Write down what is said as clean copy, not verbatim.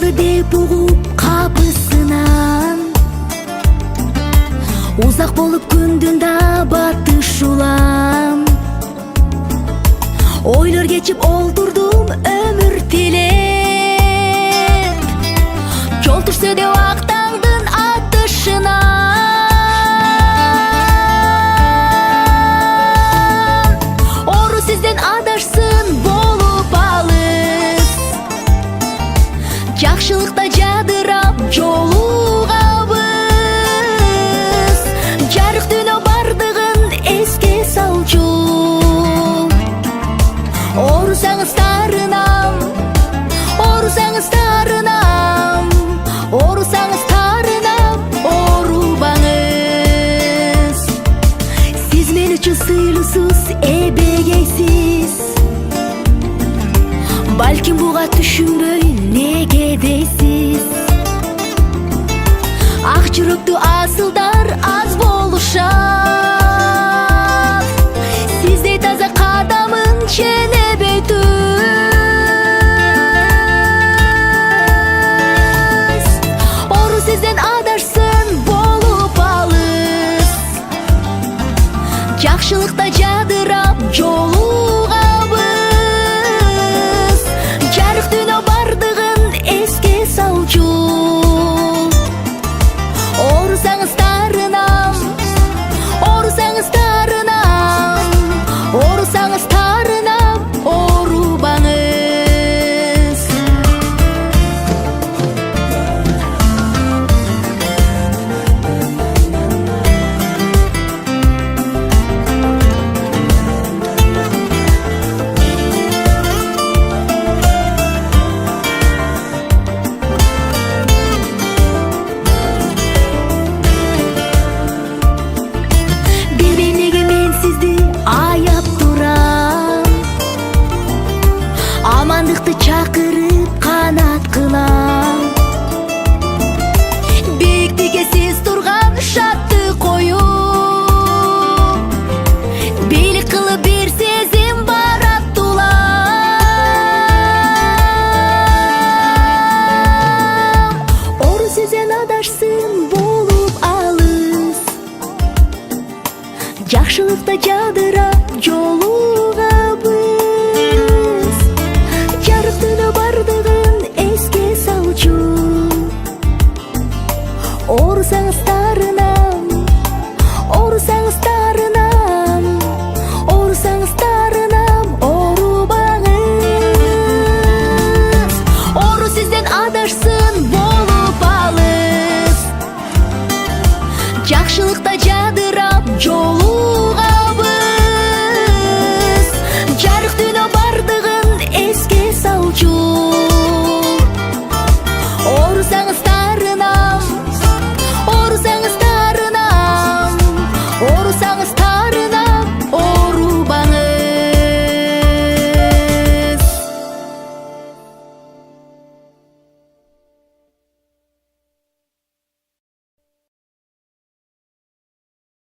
калды деп угуп капысынан, узак болуп күндүн да батыш улам. Ойлор кечип олтурдум өмүр тилеп, жол түшсө деп актаңдын атышынан. Ору сизден адашсын болуп алыс, жакшылыкта жадырап жолугабыз. Жарык дүйнө бардыгын эске салчу, орусаңыз тарынам, орусаңыз тарынам, орусаңыз тарынам, орубаңыз. Сиз мен үчүн сыйлуусуз, эбегейсиз, балким буга түшүнбөй неге дейсиз. Ак жүрөктүү асылдар аз болушат, сиздей таза кадамын ченебей түз. Ору сизден адашсын болуп алыс, жакшылыкта жадырап жолугабыз. Жарык дүйнө бардыгын эске салчу, орусаңыз тарынам, орусаңыз тарынам, орусаңыз тарынам, орубаңыз. Билбейм неге мен сизди аяп турам, амандыкты чакырып канат кылам. Бийиктикке сиз турган шатты коюп, бийлик кылып бир сезим бар аттуулам. Ору сизден адашсын болуп алыс, жакшылыкта жадырап жолу